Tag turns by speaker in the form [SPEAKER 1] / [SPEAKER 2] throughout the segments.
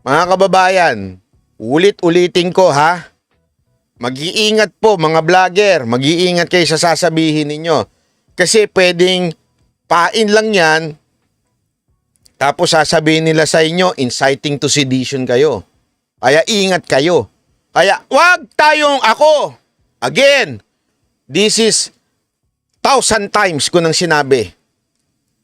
[SPEAKER 1] Mga kababayan, ulit-ulitin ko ha. Mag-iingat po mga vlogger, mag-iingat kayo sa sasabihin ninyo. Kasi pwedeng pain lang yan, tapos sasabihin nila sa inyo, inciting to sedition kayo. Kaya ingat kayo. Kaya wag tayong ako. Again, this is 1,000 times ko nang sinabi.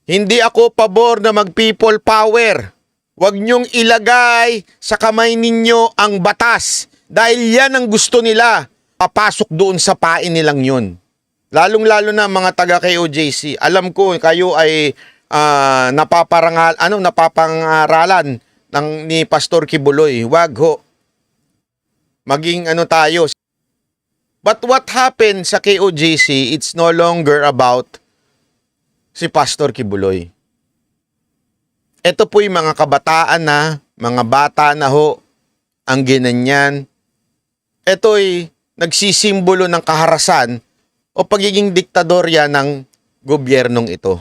[SPEAKER 1] Hindi ako pabor na mag-people power. Huwag niyong ilagay sa kamay ninyo ang batas dahil yan ang gusto nila. Papasok doon sa pain nilang yun. Lalong-lalo na mga taga KOJC. Alam ko kayo ay napapangaralan ni Pastor Kibuloy. Wag ho. Maging tayo. But what happened sa KOJC, it's no longer about si Pastor Kibuloy. Ito po yung mga kabataan na, mga bata na ho, ang ginanyan. Ito'y nagsisimbolo ng kaharasan o pagiging diktadorya ng gobyernong ito.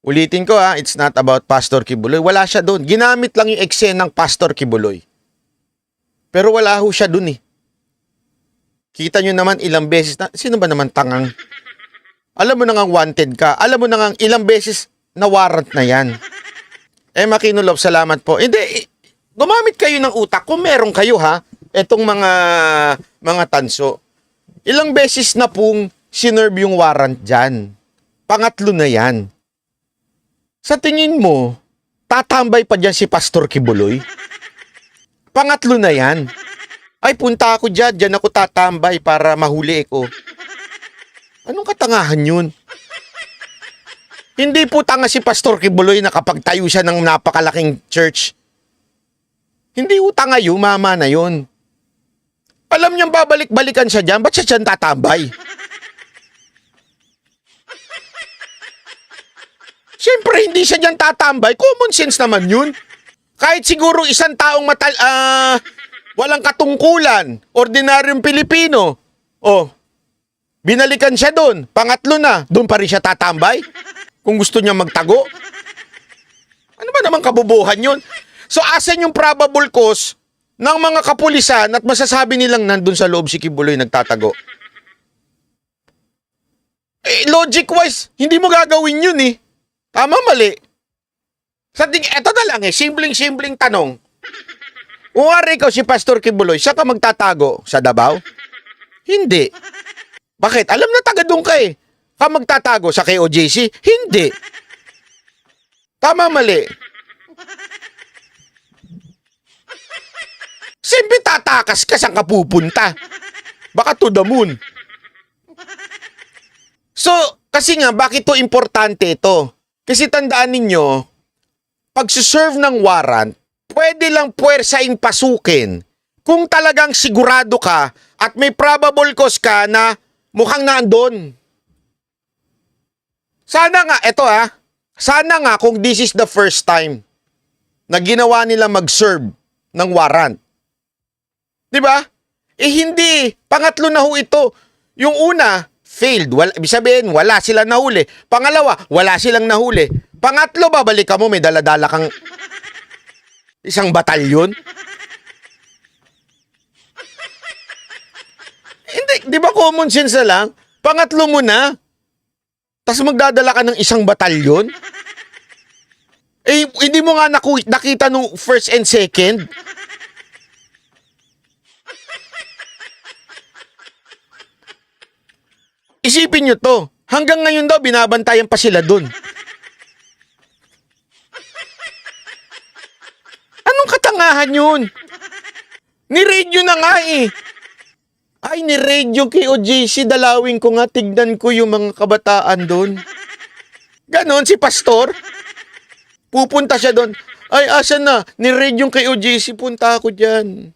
[SPEAKER 1] Ulitin ko ha, it's not about Pastor Kibuloy. Wala siya doon. Ginamit lang yung eksena ng Pastor Kibuloy. Pero wala ho siya doon eh. Kita nyo naman ilang beses na, sino ba naman tangang? Alam mo na nga wanted ka. Alam mo na nga ilang beses na warrant na yan. Makinulob, salamat po. Hindi, gumamit kayo ng utak kung meron kayo ha. Etong mga tanso. Ilang beses na pong sinerve yung warrant dyan. Pangatlo na yan. Sa tingin mo, tatambay pa dyan si Pastor Kibuloy? Pangatlo na yan. Ay, punta ako dyan ako tatambay para mahuli ko. Anong katangahan yun? Hindi po tanga si Pastor Kibuloy na kapag tayo siya ng napakalaking church. Hindi po tanga yun, mama na yun. Alam niyang babalik-balikan siya dyan, ba't siya dyan tatambay? Siyempre, hindi siya dyan tatambay. Common sense naman yun. Kahit siguro isang taong walang katungkulan, ordinaryong Pilipino, binalikan siya doon. Pangatlo na, doon pa rin siya tatambay. Kung gusto niya magtago. Ano ba naman kabubuhan yun? So, asan yung probable cause ng mga kapulisan at masasabi nilang nandun sa loob si Kibuloy nagtatago? Logic-wise, hindi mo gagawin yun eh. Tama, mali. Eto na lang simpleng-simpleng tanong. Kung ikaw si Pastor Kibuloy, saan ka magtatago? Sa Davao? Hindi. Bakit? Alam na taga doon ka eh. Ka magtatago sa KOJC? Hindi. Tama, mali. Simple tatakas ka saan ka pupunta. Baka to the moon. So, kasi nga, bakit to importante ito? Kasi tandaan ninyo, pagsuserve ng warrant, pwede lang puwersaing pasukin kung talagang sigurado ka at may probable cause ka na mukhang naandun. Sana nga, sana nga kung this is the first time na ginawa nila mag-serve ng warrant. Diba? Hindi. Pangatlo na ho ito. Yung una, failed. Ibig sabihin, wala silang nahuli. Pangalawa, wala silang nahuli. Pangatlo, babalik ka mo, may daladala kang isang batalyon. Hindi, di ba common sense na lang? Pangatlo mo na. Tapos magdadala ka ng isang batalyon? Hindi mo nga nakita nung first and second. Isipin nyo to. Hanggang ngayon daw, binabantayan pa sila dun. Anong katangahan yun? Ni-radio na nga eh. Ay, ni-radio KOJC, dalawin ko nga, tignan ko yung mga kabataan doon. Ganon, si Pastor. Pupunta siya doon. Ay, asan na? Ni-radio KOJC, punta ako dyan.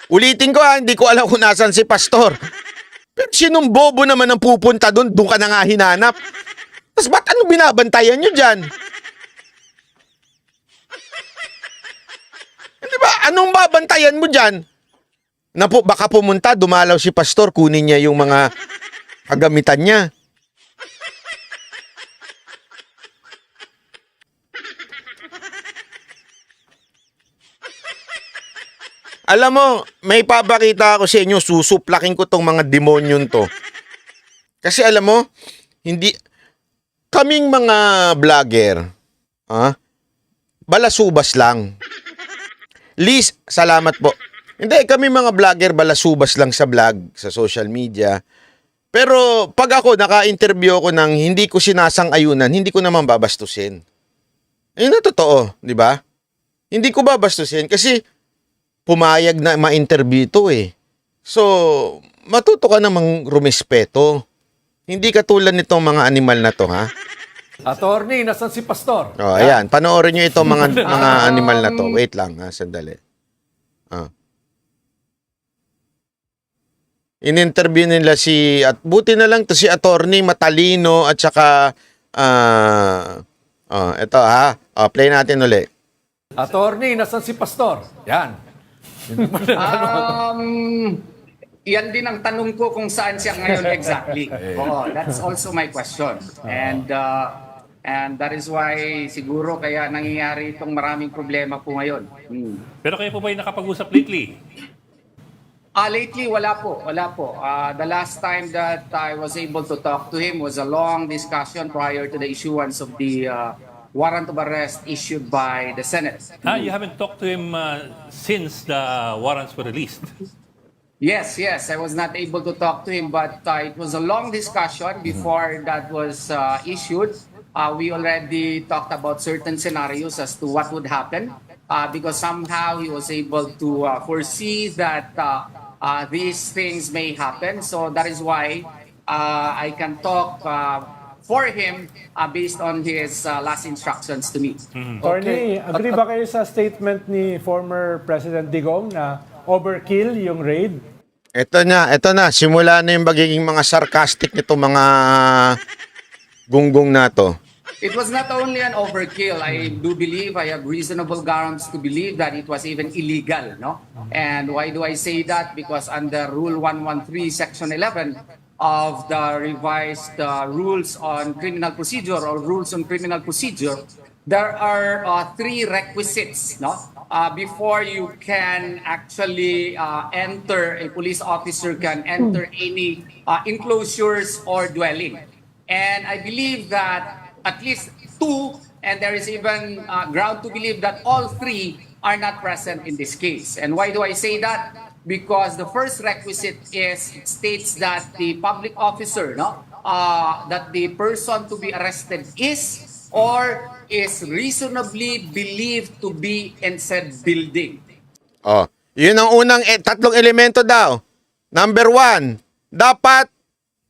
[SPEAKER 1] Ulitin ko hindi ko alam kung nasan si Pastor. Pero sinong bobo naman ang pupunta doon? Doon ka na nga hinanap. Tapos ba't ano binabantayan nyo dyan? Di ba? Anong babantayan mo dyan? Na po, baka pumunta, dumalaw si Pastor, kunin niya yung mga kagamitan niya. Alam mo, may papakita ako sa inyo, susuplakin ko tong mga demonyon to. Kasi alam mo, hindi, kaming mga vlogger, balasubas lang. Liz, salamat po. Hindi, kami mga vlogger, balasubas lang sa vlog, sa social media. Pero pag ako, naka-interview ako ng hindi ko sinasang-ayunan, hindi ko naman babastusin. Ayun na totoo, di ba? Hindi ko babastusin kasi pumayag na ma-interview ito eh. So, matuto ka namang rumispeto. Hindi katulad nitong mga animal na to, ha?
[SPEAKER 2] Attorney, nasan si Pastor?
[SPEAKER 1] Oh, ayan. Panoorin nyo itong mga animal na to. Wait lang, ha? Sandali. In-interview nila at buti na lang to si attorney, matalino, at saka, ito ha. Play natin uli.
[SPEAKER 2] Attorney, nasan si Pastor? Yan.
[SPEAKER 3] Yan din ang tanong ko kung saan siya ngayon exactly. Oo, that's also my question. And that is why siguro kaya nangyayari itong maraming problema po ngayon.
[SPEAKER 4] Pero kayo po ba yung nakapag-usap lately?
[SPEAKER 3] Lately, wala po. The last time that I was able to talk to him was a long discussion prior to the issuance of the warrant of arrest issued by the Senate.
[SPEAKER 4] You haven't talked to him since the warrants were released?
[SPEAKER 3] Yes, I was not able to talk to him, but it was a long discussion before that was issued. We already talked about certain scenarios as to what would happen because somehow he was able to foresee that these things may happen. So that is why I can talk for him based on his last instructions to me.
[SPEAKER 5] Attorney, agree ba kayo sa statement ni former President Digong na overkill yung raid?
[SPEAKER 1] Ito na. Simula na yung magiging mga sarcastic nito mga gunggong na to.
[SPEAKER 3] It was not only an overkill. I do believe, I have reasonable grounds to believe that it was even illegal, no? And why do I say that? Because under Rule 113, Section 11 of the revised rules on criminal procedure or rules on criminal procedure, there are three requisites, no? Before you can actually enter, a police officer can enter any enclosures or dwelling. And I believe that at least two, and there is even ground to believe that all three are not present in this case. And why do I say that? Because the first requisite is, it states that the public officer, that the person to be arrested is or is reasonably believed to be in said building.
[SPEAKER 1] Yun ang unang tatlong elemento daw. Number 1, dapat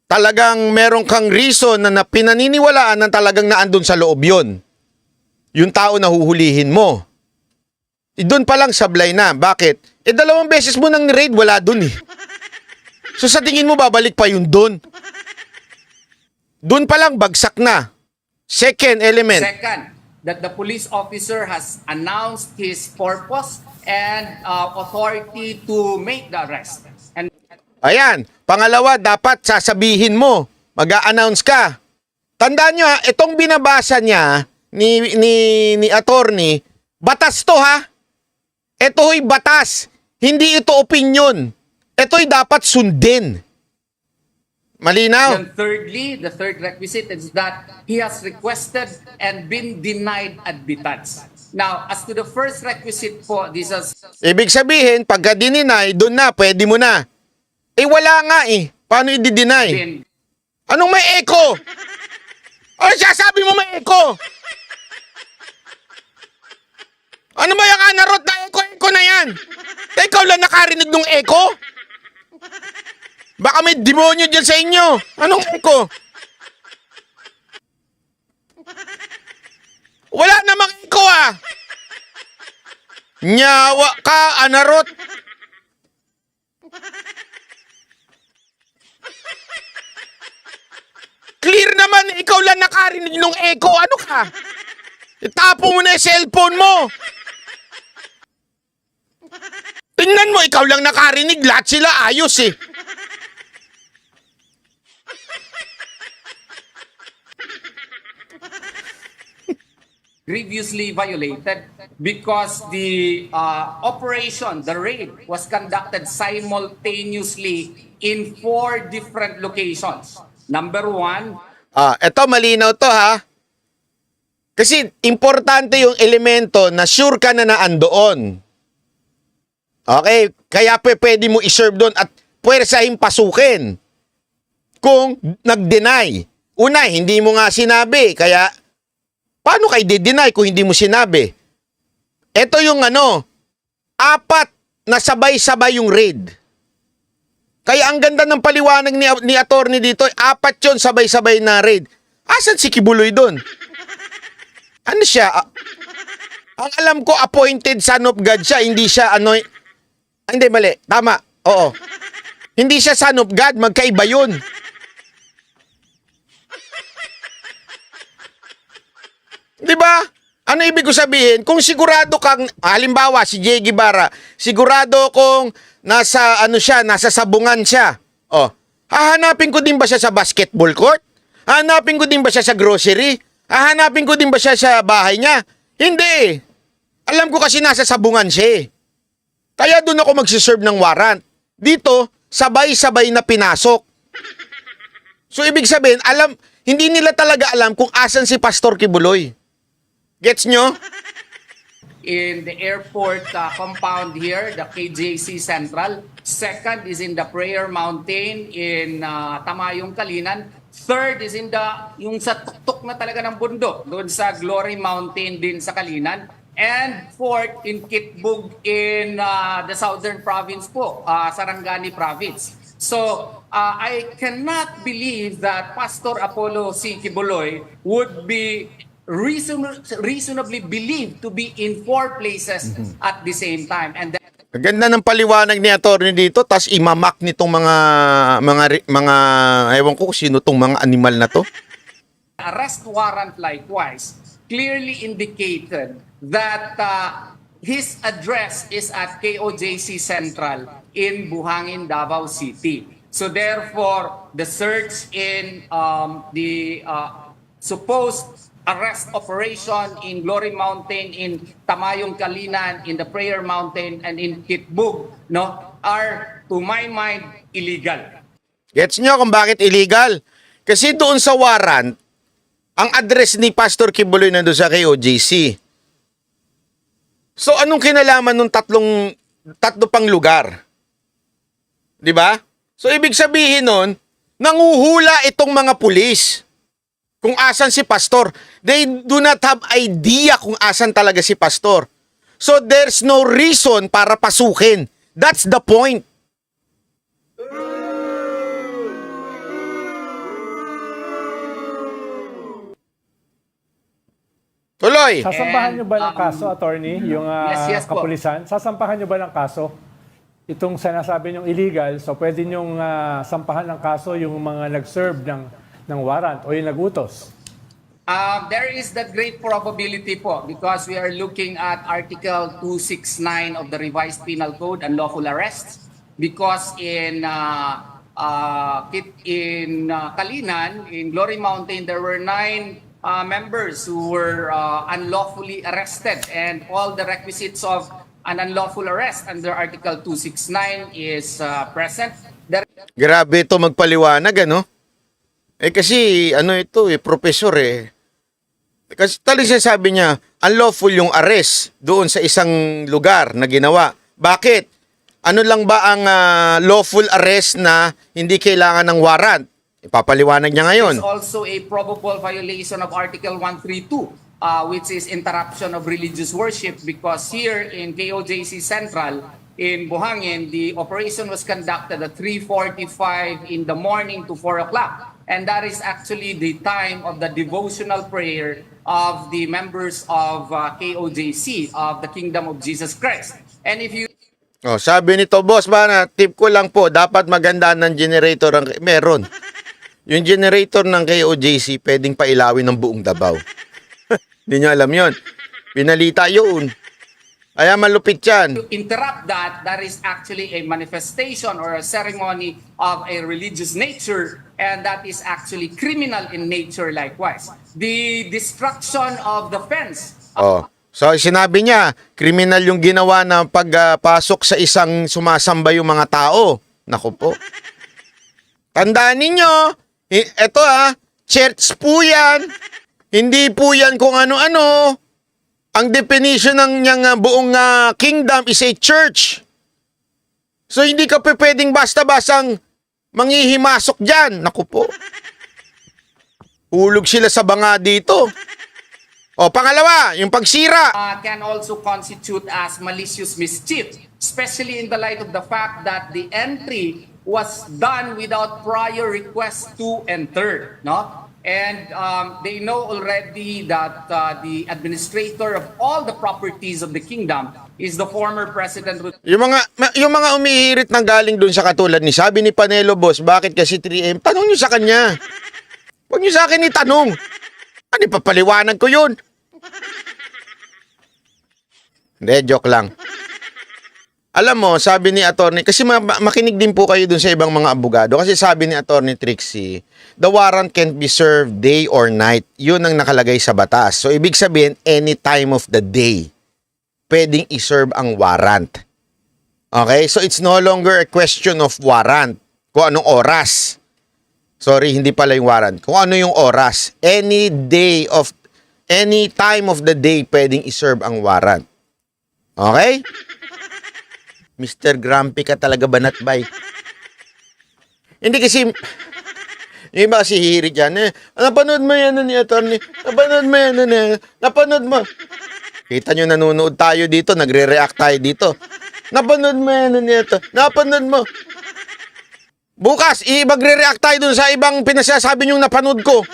[SPEAKER 1] talagang meron kang reason na pinaniniwalaan na talagang naandun sa loob yun. Yung tao na huhulihin mo. Doon pa lang sablay na. Bakit? 2 beses mo nang ni-raid, wala dun eh. So sa tingin mo babalik pa yun dun? Doon pa lang bagsak na. Second element.
[SPEAKER 3] Second, that the police officer has announced his purpose and authority to make the arrest. And
[SPEAKER 1] Ayan. Pangalawa, dapat sasabihin mo. Mag-a-announce ka. Tandaan nyo ha, itong binabasa niya ni attorney, batas to ha. Ito ho'y batas. Hindi ito opinion. Ito'y dapat sundin. Malinaw?
[SPEAKER 3] then thirdly, the third requisite is that he has requested and been denied admittance. Now, as to the first requisite po, this is
[SPEAKER 1] Ibig sabihin, pagka dininay, doon na, pwede mo na. Wala nga eh. Paano i-deny?
[SPEAKER 3] been
[SPEAKER 1] Anong may echo? Ano sasabi mo may echo? Ano ba yung anarot na echo na yan? Ikaw lang nakarinig ng echo? Baka may demonyo dyan sa inyo. Anong echo? Wala namang echo ah. Nyawa ka, anarot. Clear naman, ikaw lang nakarinig ng echo. Ano ka? Itapo mo na yung cellphone mo. Tingnan mo, ikaw lang nakarinig. Lahat sila ayos eh.
[SPEAKER 3] grievously violated because the operation, the raid, was conducted simultaneously in 4 different locations. Number 1,
[SPEAKER 1] Eto malinaw to ha. Kasi importante yung elemento na sure ka na naandoon. Okay? Kaya pwede mo iserve doon at puwersahin pasukin. Kung nag-deny. Una, hindi mo nga sinabi. Kaya, paano kayo di-deny kung hindi mo sinabi? Ito yung 4 na sabay-sabay yung raid. Kaya ang ganda ng paliwanag ni attorney dito, 4 yun sabay-sabay na raid. Asan si Kibuloy doon? Ano siya? Ang alam ko, appointed son of God siya. Hindi siya hindi, mali. Tama. Oo. Hindi siya son of God. Magkaiba yun. Di ba? Ano ibig ko sabihin? Kung sigurado kang, halimbawa, si Jay Guevara, sigurado kung nasa sabungan siya. Oh, hahanapin ko din ba siya sa basketball court? Hahanapin ko din ba siya sa grocery? Hahanapin ko din ba siya sa bahay niya? Hindi. Alam ko kasi nasa sabungan siya eh. Kaya doon ako magsiserve ng warrant. Dito, sabay-sabay na pinasok. So ibig sabihin, hindi nila talaga alam kung asan si Pastor Kibuloy. Gets nyo?
[SPEAKER 3] in the airport compound here, the KJC Central. Second is in the Prayer Mountain in Tamayong, Kalinan. Third is in yung sa tuktok na talaga ng bundok, doon sa Glory Mountain din sa Kalinan. And fourth, in Kitbug in the southern province po, Sarangani province. So, I cannot believe that Pastor Apollo C. Kibuloy would be reasonably believed to be in 4 places at the same time. And that,
[SPEAKER 1] Ang ganda ng paliwanag ni attorney dito, tas imamak nitong mga ewan ko kung sino tong mga animal na to.
[SPEAKER 3] arrest warrant likewise clearly indicated that his address is at KOJC Central in Buhangin, Davao City. So therefore, the search in the supposed arrest operation in Glory Mountain, in Tamayong, Kalinan, in the Prayer Mountain, and in Kitbug, are, to my mind, illegal.
[SPEAKER 1] Gets nyo kung bakit illegal? Kasi doon sa warrant, ang address ni Pastor Kibuloy nandun sa KOJC. So anong kinalaman nung tatlo pang lugar? 'Di ba? So ibig sabihin nun, nanguhula itong mga pulis kung asan si Pastor. They do not have idea kung asan talaga si Pastor. So there's no reason para pasukin. That's the point. Tuloy.
[SPEAKER 5] Sasampahan nyo ba ng kaso, attorney, yung
[SPEAKER 3] yes po.
[SPEAKER 5] kapulisan? Sasampahan nyo ba ng kaso? Itong sinasabi nyong illegal, so pwede nyong sampahan ng kaso yung mga nag-serve ng warrant o yung nagutos?
[SPEAKER 3] There is that great probability po because we are looking at Article 269 of the Revised Penal Code, unlawful arrests, because in Kalinan, in Glory Mountain, there were 9 members who were unlawfully arrested, and all the requisites of an unlawful arrest under Article 269 is present.
[SPEAKER 1] Grabe ito magpaliwanag, ano? Kasi, professor eh. Kasi talagang sabi niya, unlawful yung arrest doon sa isang lugar na ginawa. Bakit? Ano lang ba ang lawful arrest na hindi kailangan ng warrant? Ipapaliwanag niya ngayon.
[SPEAKER 3] It's also a probable violation of Article 132, which is interruption of religious worship, because here in KOJC Central, in Buhangin, the operation was conducted at 3:45 in the morning to 4 o'clock. And that is actually the time of the devotional prayer of the members of KOJC, of the Kingdom of Jesus Christ. And if you
[SPEAKER 1] Sabi nito, boss, tip ko lang po, dapat magandaan ng generator. Meron. Yung generator ng KOJC, pwedeng pailawin ng buong Davao. Hindi nyo alam yun. Pinalita yun. Kaya malupit yan.
[SPEAKER 3] interrupt that, that is actually a manifestation or a ceremony of a religious nature, and that is actually criminal in nature likewise. The destruction of the fence
[SPEAKER 1] Oh. So sinabi niya, kriminal yung ginawa na pagpasok sa isang sumasamba yung mga tao. Naku po. Tandaan ninyo, eto church po yan. Hindi po yan kung ano-ano. Ang definition ng niyang buong kingdom is a church. So hindi ka pwedeng basta-basang manghihimasok dyan. Naku po. Hulog sila sa banga dito. O, pangalawa, yung pagsira.
[SPEAKER 3] Can also constitute as malicious mischief, especially in the light of the fact that the entry was done without prior request to enter, no? And they know already that the administrator of all the properties of the kingdom is the former president.
[SPEAKER 1] Yung mga umihirit ng galing dun sa katulad ni sabi ni Panelo, boss, bakit kasi 3M? Tanong nyo sa kanya. Huwag nyo sa akin itanong. Ano, papaliwanag ko yun. Hindi, joke lang. Alam mo, sabi ni attorney, kasi makinig din po kayo dun sa ibang mga abogado, kasi sabi ni attorney Trixie, the warrant can't be served day or night. Yun ang nakalagay sa batas. So, ibig sabihin, any time of the day, pwedeng iserve ang warrant. Okay? So, it's no longer a question of warrant. Kung anong oras. Sorry, hindi pala yung warrant. Kung ano yung oras. Any time of the day, pwedeng iserve ang warrant. Okay? Mr. Grumpy ka talaga, banatbay. Hindi kasi, yung iba kasi hirit yan. Napanood mo yan ni attorney. Napanood mo yan Napanood mo. Kita nyo, nanonood tayo dito. Nagre-react tayo dito. Napanood mo yan ni attorney. Napanood mo. Bukas, magre-react tayo dun sa ibang pinasasabi nyong napanood ko.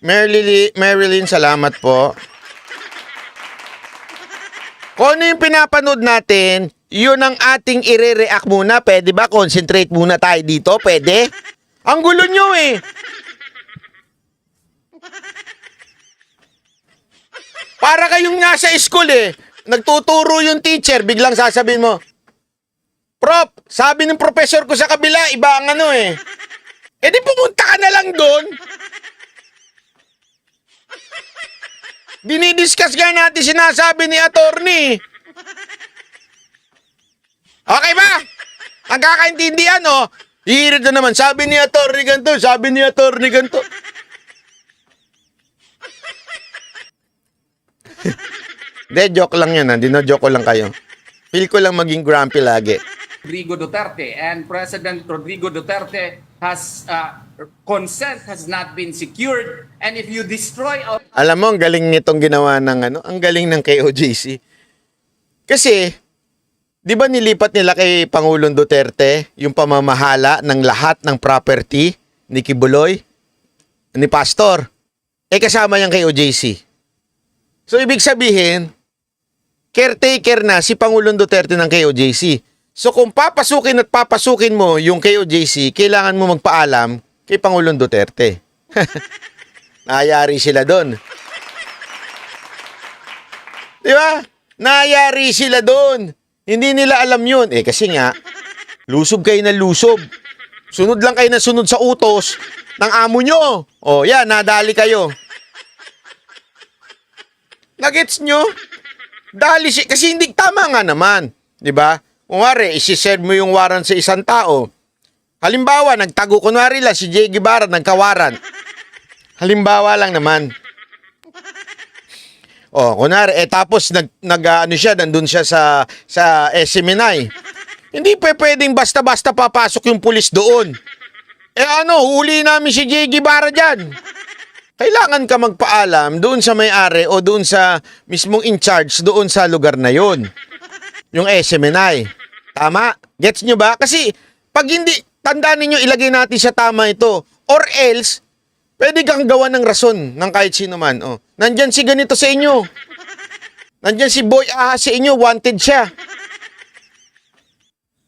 [SPEAKER 1] Marilyn, salamat po. Kung ano yung pinapanood natin, yun ang ating ire-react muna. Pwede ba? Concentrate muna tayo dito. Pwede? Ang gulo nyo eh. Para kayong nasa school eh. Nagtuturo yung teacher, biglang sasabihin mo, Prof, sabi ng professor ko sa kabila, iba ang ano eh. E di pumunta ka na lang doon. Dinidiscuss nga natin sinasabi ni attorney. Okay ba? Ang kakaintindihan, oh. Hihirit na naman. Sabi ni attorney ganito, sabi ni attorney ganito. De, joke lang yan, dino-joke ko lang kayo. Feel ko lang maging grumpy lagi.
[SPEAKER 3] Rodrigo Duterte, and President Rodrigo Duterte has consent has not been secured, and if you destroy all
[SPEAKER 1] Alam mo, ang galing nitong ginawa ng ang galing ng KOJC. Kasi, di ba nilipat nila kay Pangulong Duterte yung pamamahala ng lahat ng property ni Kibuloy, ni Pastor? Kasama yung KOJC. So, ibig sabihin, caretaker na si Pangulong Duterte ng KOJC. So kung papasukin at papasukin mo yung KOJC, kailangan mo magpaalam kay Pangulong Duterte. Nayari sila doon. Di ba? Nayari sila doon. Hindi nila alam yun. Kasi nga, lusob kayo na lusob. Sunod lang kayo na sunod sa utos ng amo nyo. Yan, nadali kayo. Nagets nyo? Dali kasi hindi tama nga naman. Di ba? Kunwari, isi-serve mo yung warrant sa isang tao. Halimbawa, nagtago, kunwari lang, si Jay Guevara, nagkawaran. Halimbawa lang naman. Kunwari, tapos nandun siya sa SMNI. Hindi pwedeng basta-basta papasok yung pulis doon. Huli namin si Jay Guevara dyan. Kailangan ka magpaalam doon sa may-ari o doon sa mismong in charge doon sa lugar na yon. Yung SMNI. Tama? Gets nyo ba? Kasi, pag hindi, tandaan ninyo, ilagay natin sa tama ito. Or else, pwede kang gawa ng rason ng kahit sino man. Nandyan si ganito sa inyo. Nandyan si Boy Ahas sa inyo, wanted siya.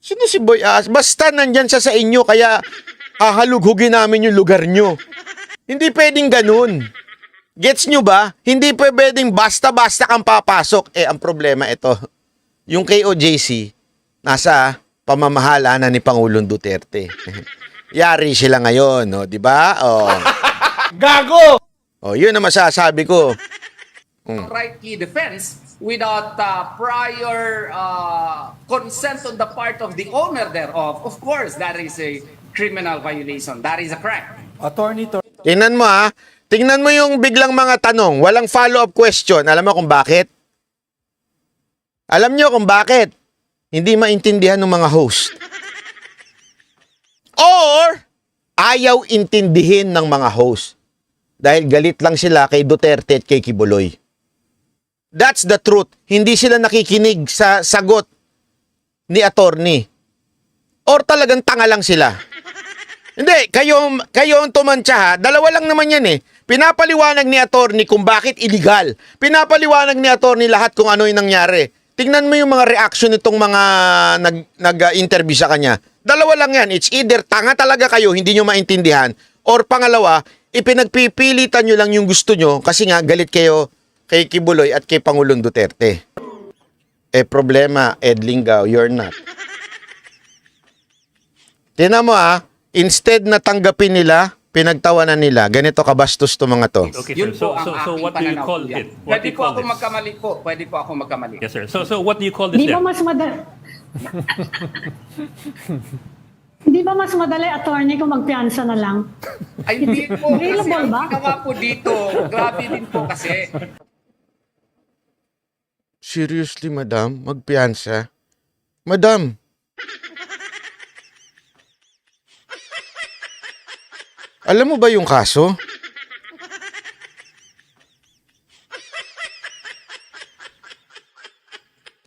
[SPEAKER 1] Sino si Boy Ahas? Basta nandyan siya sa inyo, kaya hahalughugin namin yung lugar nyo. Hindi pwedeng ganun. Gets nyo ba? Hindi pwedeng basta-basta kang papasok. Ang problema ito. Yung KOJC, nasa pamamahala na ni Pangulong Duterte. Yari sila ngayon, di ba? Gago! Yun ang masasabi ko.
[SPEAKER 3] rightly defense without prior consent on the part of the owner thereof, of course, that is a criminal violation. That is a crime.
[SPEAKER 1] Tingnan mo ha. Tingnan mo yung biglang mga tanong. Walang follow-up question. Alam mo kung bakit? Alam nyo kung bakit? Hindi maintindihan ng mga host. Or, ayaw intindihin ng mga host. Dahil galit lang sila kay Duterte at kay Kibuloy. That's the truth. Hindi sila nakikinig sa sagot ni attorney. Or talagang tanga lang sila. Hindi, kayo ang tumantsa ha. Dalawa lang naman yan eh. Pinapaliwanag ni attorney kung bakit illegal. Pinapaliwanag ni attorney lahat kung ano yung nangyari. Tingnan mo yung mga reaction nitong mga nag-interview sa kanya. Dalawa lang yan. It's either tanga talaga kayo, hindi nyo maintindihan. Or pangalawa, ipinagpipilitan nyo lang yung gusto nyo kasi nga galit kayo kay Kibuloy at kay Pangulong Duterte. Problema, Ed Lingao, you're not. Tingnan mo instead na tanggapin nila, pinagtawanan nila, ganito kabastos to mga to.
[SPEAKER 4] Okay,
[SPEAKER 3] Yun
[SPEAKER 4] sir.
[SPEAKER 3] po ang
[SPEAKER 4] So
[SPEAKER 3] aking
[SPEAKER 4] what do you
[SPEAKER 3] pananaw
[SPEAKER 4] call
[SPEAKER 3] po yan.
[SPEAKER 4] it? What
[SPEAKER 3] Pwede
[SPEAKER 4] do you
[SPEAKER 3] po
[SPEAKER 4] call
[SPEAKER 3] ako
[SPEAKER 4] this?
[SPEAKER 3] magkamali po. Pwede po ako magkamali.
[SPEAKER 4] Yes, sir. So what do you call this
[SPEAKER 6] Di ba
[SPEAKER 4] then?
[SPEAKER 6] mas madali? Di ba mas madali, attorney, kung magpiansa na lang?
[SPEAKER 3] Ay, hindi po. Kasi
[SPEAKER 6] Available
[SPEAKER 3] ang
[SPEAKER 6] ba?
[SPEAKER 3] ginawa po dito, grabe din po kasi.
[SPEAKER 1] Seriously, madam? Magpiyansa? Madam! Alam mo ba yung kaso?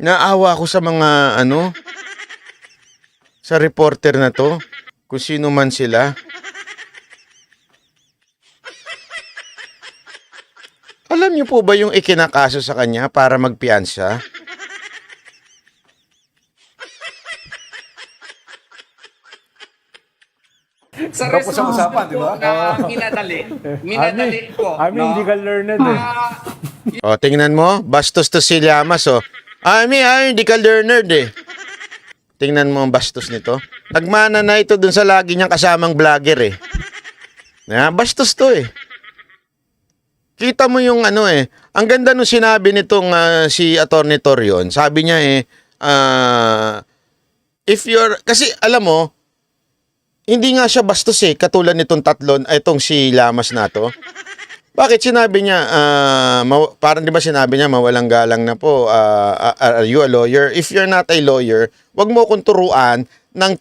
[SPEAKER 1] Naawa ako sa mga sa reporter na to, kung sino man sila. Alam niyo po ba yung ikinakaso sa kanya para magpiyansa?
[SPEAKER 3] Sa
[SPEAKER 2] Tapos ang
[SPEAKER 3] resolution
[SPEAKER 2] usapan, di ba?
[SPEAKER 3] po na minadali po.
[SPEAKER 5] Ami, hindi ka learned eh.
[SPEAKER 1] O, tingnan mo, bastos to si Llamas, o. Hindi ka learned eh. Tingnan mo ang bastos nito. Nagmana na ito dun sa lagi niyang kasamang vlogger eh. Bastos to eh. Kita mo yung ang ganda nung sinabi nitong si Atty. Torion. Sabi niya kasi alam mo, hindi nga siya bastos eh, katulad nitong itong si Llamas na to. Bakit sinabi niya, parang di ba sinabi niya, mawalang galang na po, are you a lawyer? If you're not a lawyer, wag mo kong turuan ng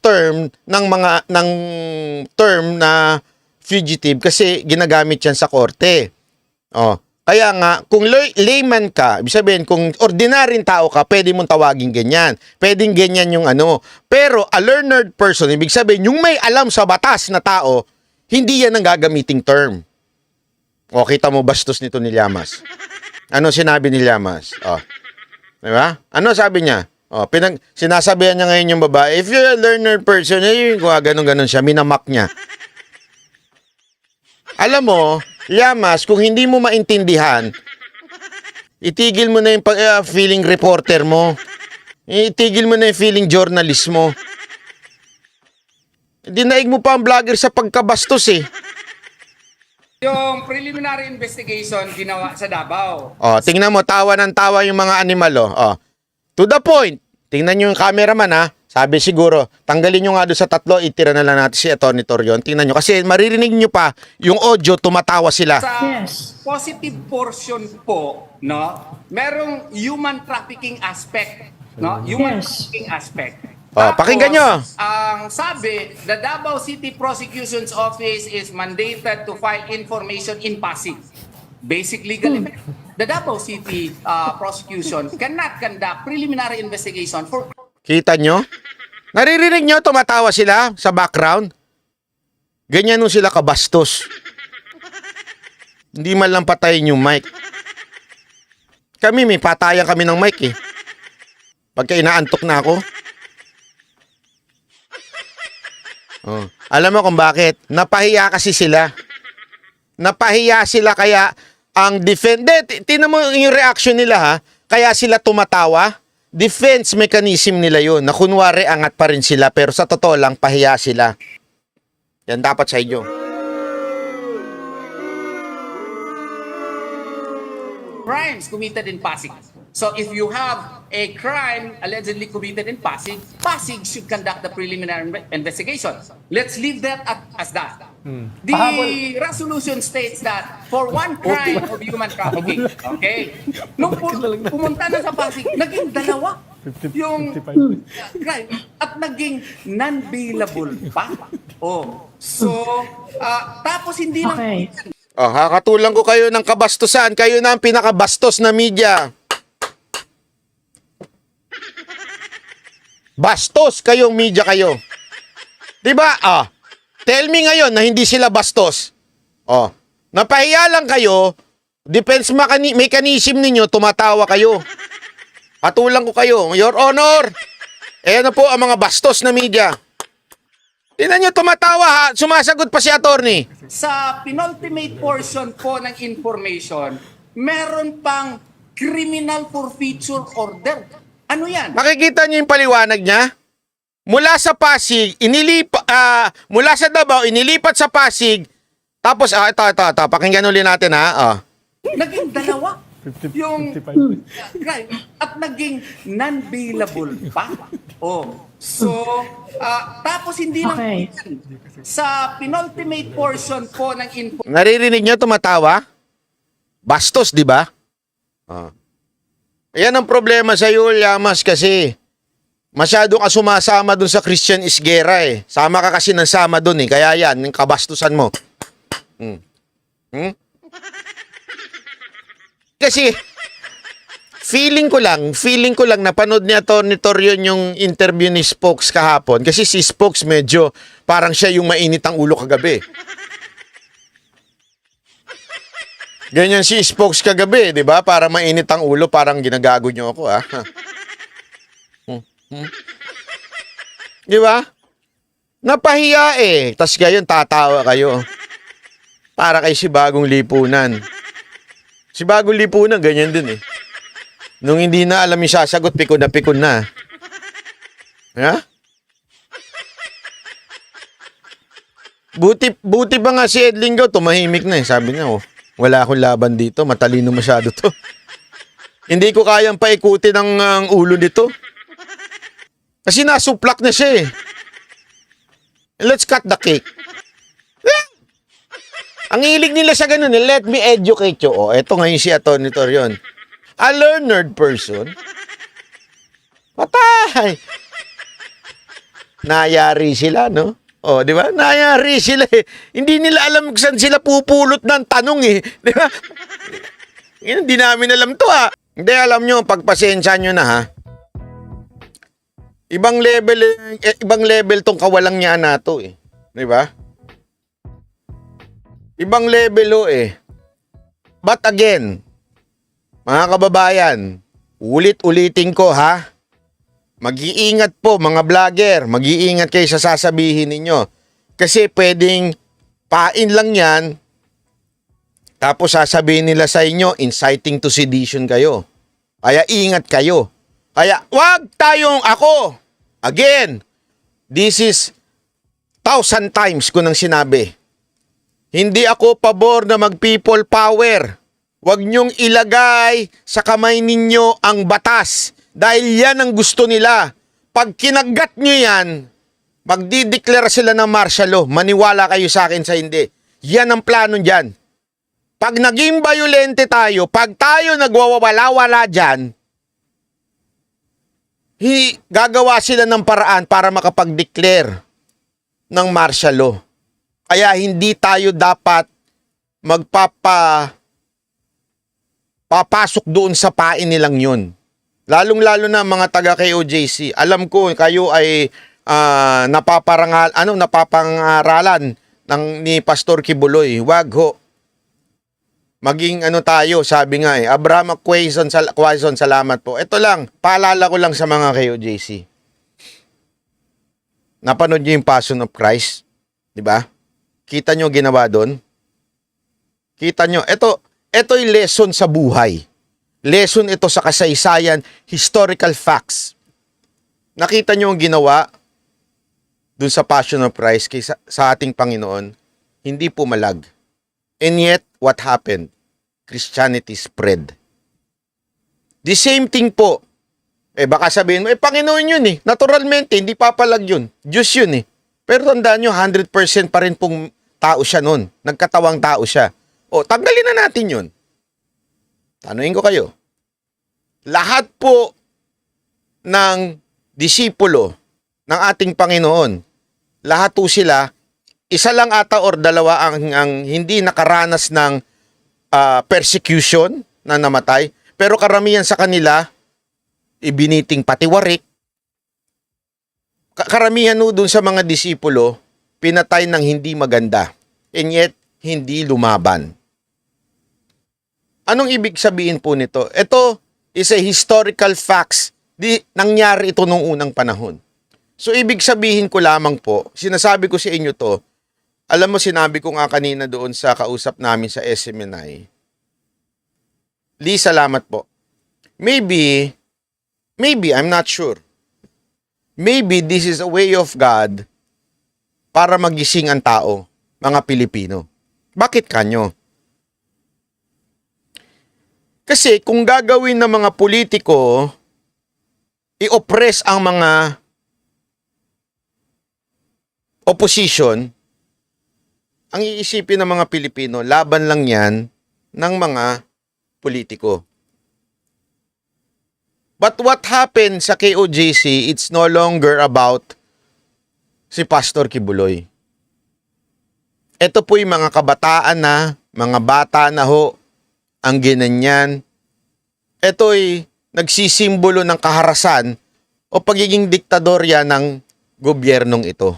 [SPEAKER 1] term na fugitive kasi ginagamit yan sa korte. Kaya nga, kung layman ka, ibig sabihin, kung ordinaryong tao ka, pwede mong tawagin ganyan. Pwedeng ganyan yung Pero a learned person, ibig sabihin, yung may alam sa batas na tao, hindi yan ang gagamiting term. Kita mo bastos nito ni Llamas. Ano sinabi ni Llamas? Diba? Ano sabi niya? Sinasabihan niya ngayon yung babae, if you're a learned person, ganun-ganun siya, minamak niya. Alam mo, Llamas, kung hindi mo maintindihan, itigil mo na yung feeling reporter mo. Itigil mo na yung feeling journalist mo. Dinaig mo pa ang vlogger sa pagkabastos eh.
[SPEAKER 3] Yung preliminary investigation ginawa sa Davao.
[SPEAKER 1] Tingnan mo, tawa ng tawa yung mga animal To the point. Tingnan nyo yung cameraman Sabi siguro, tanggalin nyo nga doon sa tatlo, itira na lang natin si Atty. Torion. Tingnan nyo. Kasi maririnig nyo pa yung audio, tumatawa sila.
[SPEAKER 3] Sa
[SPEAKER 6] Yes.
[SPEAKER 3] positive portion po, merong human trafficking aspect. Human
[SPEAKER 6] Yes.
[SPEAKER 3] trafficking aspect.
[SPEAKER 1] Pakinggan nyo.
[SPEAKER 3] Ang sabi, the Davao City Prosecution's Office is mandated to file information in Pasig. Basic legal effect. The Davao City Prosecution cannot conduct preliminary investigation for...
[SPEAKER 1] Kita nyo? Naririnig nyo, tumatawa sila sa background? Ganyan nung sila kabastos. Hindi man lang patayin yung mic. Kami, may patayan kami ng mic eh. Pagka inaantok na ako. Alam mo kung bakit? Napahiya kasi sila. Napahiya sila kaya ang tinan mo yung reaction nila kaya sila tumatawa. Defense mechanism nila yun. Na kunwari angat pa rin sila pero sa totoo lang pahiya sila. Yan dapat sa inyo.
[SPEAKER 3] crimes committed in Pasig. So if you have a crime allegedly committed in Pasig, Pasig should conduct the preliminary investigation. Let's leave that as that. The resolution states that for one crime of human trafficking, okay, nung pumunta na sa Pasig, naging dalawa yung crime at naging non-bailable pa. Oh, so, tapos hindi lang
[SPEAKER 6] Okay.
[SPEAKER 1] Kakatulan ko kayo ng kabastusan. Kayo na ang pinakabastos na media. Bastos kayong media kayo. 'Di ba? Tell me ngayon na hindi sila bastos. Napahiya lang kayo. Defense mechanism ninyo, tumatawa kayo. Patulang ko kayo. Your Honor. Ayan na po ang mga bastos na media. Tingnan nyo, tumatawa ha. Sumasagot pa si attorney.
[SPEAKER 3] sa penultimate portion po ng information, meron pang criminal forfeiture order. Ano yan?
[SPEAKER 1] Makikita nyo yung paliwanag niya? Mula sa Pasig, mula sa Davao, inilipat sa Pasig. Tapos, ito. Pakinggan ulit natin ha.
[SPEAKER 3] Naging dalawa yung crime at naging non-bailable pa. So, tapos hindi lang
[SPEAKER 6] Okay.
[SPEAKER 3] sa penultimate portion po ng info.
[SPEAKER 1] Naririnig nyo tumatawa? Bastos, di ba? Ayan ang problema sa iyo, Llamas, kasi masyado ka sumasama dun sa Christian Isguera eh. Sama ka kasi ng sama dun eh. Kaya yan, yung kabastusan mo. Kasi, feeling ko lang napanood ni Atty. Torion yung interview ni Spokes kahapon. Kasi si Spokes medyo parang siya yung mainit ang ulo kagabi. Ganyan si Spokes kagabi, di ba? Para mainit ang ulo, parang ginagago nyo ako, ha? Di ba? Napahiya eh. Tas gayon, tatawa kayo. Para kay si Bagong Lipunan. Si Bagong Lipunan, ganyan din eh. Nung hindi na alam yung sasagot, pikon na. Ha? Buti ba nga si Ed Lingaw, tumahimik na eh. Sabi niya, wala akong laban dito, matalino masyado to. Hindi ko kayang paikutin ang ulo nito. Kasi nasuplak na siya eh. Let's cut the cake. Ang hilig nila sa ganun, let me educate you. Eto ngayon si Atty. Torion. A learned person. Patay. Nayari sila, no? Di ba? Nayari sila eh. Hindi nila alam kung saan sila pupulot ng tanong eh. Di ba? Hindi namin alam to ha. Hindi, alam nyo, pagpasensya nyo na ha. Ibang level tong kawalang niya na to eh. Di ba? Ibang level eh. But again, mga kababayan, ulit-ulitin ko ha. Mag-iingat po mga vlogger, mag-iingat kayo sa sasabihin ninyo. Kasi pwedeng pain lang yan, tapos sasabihin nila sa inyo, inciting to sedition kayo. Kaya ingat kayo. Kaya wag tayong ako. Again, this is 1,000 times ko nang sinabi. Hindi ako pabor na mag-people power. Huwag niyong ilagay sa kamay ninyo ang batas. Dahil yan ang gusto nila. Pag kinagat nyo yan, magdideklara sila ng martial law. Maniwala kayo sa akin sa hindi. Yan ang plano dyan. Pag naging violente tayo, pag tayo nagwawala-wala dyan, gagawa sila ng paraan para makapag-declare ng martial law. Kaya hindi tayo dapat papasok doon sa pain nilang yun. Lalong-lalo na mga taga KOJC. Alam ko kayo ay napapangaralan ni Pastor Kibuloy. Wag ho. Maging tayo, sabi nga Abraham Quaison, salamat po. Ito lang, paalala ko lang sa mga KOJC. Napanood niyo yung Passion of Christ? 'Di ba? Kita nyo ginawa doon? Kita nyo, ito'y lesson sa buhay. Lesson ito sa kasaysayan, historical facts. Nakita nyo ang ginawa doon sa Passion of Christ sa ating Panginoon, hindi pumalag. And yet, what happened? Christianity spread. The same thing po. Baka sabihin mo, Panginoon yun eh. Naturalmente, hindi papalag yun. Diyos yun eh. Pero tandaan nyo, 100% pa rin pong tao siya nun. Nagkatawang tao siya. O, tanggalin na natin yun. Tanungin ko kayo. Lahat po ng disipulo ng ating Panginoon, lahat po sila, isa lang ata or dalawa ang hindi nakaranas ng persecution na namatay. Pero karamihan sa kanila, ibiniting patiwarik. Karamihan no dun sa mga disipulo, pinatay ng hindi maganda. And yet, hindi lumaban. Anong ibig sabihin po nito? Ito is a historical facts. Nangyari ito nung unang panahon. So, ibig sabihin ko lamang po, sinasabi ko sa inyo to, alam mo, sinabi ko nga kanina doon sa kausap namin sa SMNI, Lee, salamat po. Maybe, I'm not sure. Maybe this is a way of God para magising ang tao, mga Pilipino. Bakit kanyo? Kasi kung gagawin ng mga politiko, i-oppress ang mga opposition, ang iisipin ng mga Pilipino, laban lang yan ng mga politiko. But what happened sa KOJC, it's no longer about si Pastor Kibuloy. Ito po yung mga kabataan na, mga bata na ho, ang ginanyan. Ito'y nagsisimbolo ng kaharasan o pagiging diktadorya ng gobyernong ito.